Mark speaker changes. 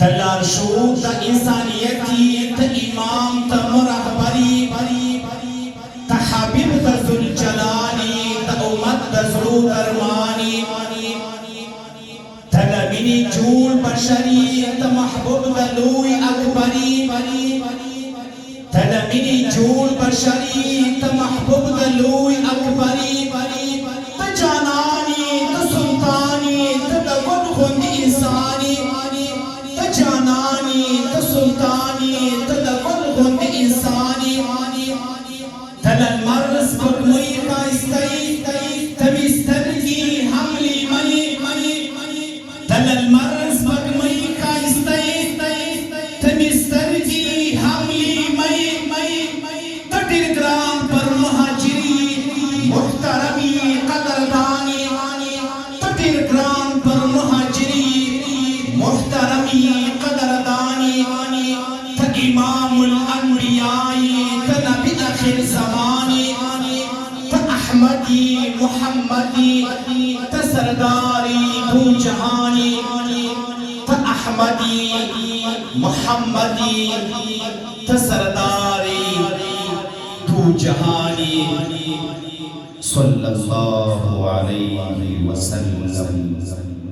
Speaker 1: تلارشو تا انسانیتی تا امام تا مرحبری تا حبیب تا ذوالجلالی تا امت تا ذرو درمانی تا نبینی جول بشری تا محبوب تا لوی اکبری تا نبینی جول بشری تا محبوب تا لوی اکبری تا جانانی تا سلطانی تا دگل خوند انسانی تا جانانی تا سلطانی تا دگل خوند انسانی تا للمرس بکموی خائستی تا مسترگی حملی منی تا للمرس بکموی خائستی تا مسترگی حملی منی تا دیر گرام پر مہاجری محترمی قدردانی تا دیر گرام پر مہاجری محترمی قدردانی تا امام الانبیاء تا نبی آخر زمانی تا احمدی محمدی تا سرداری دو جہانی تا احمدی محمدی تا سرداری دو جہانی صلی اللہ علیہ وسلم.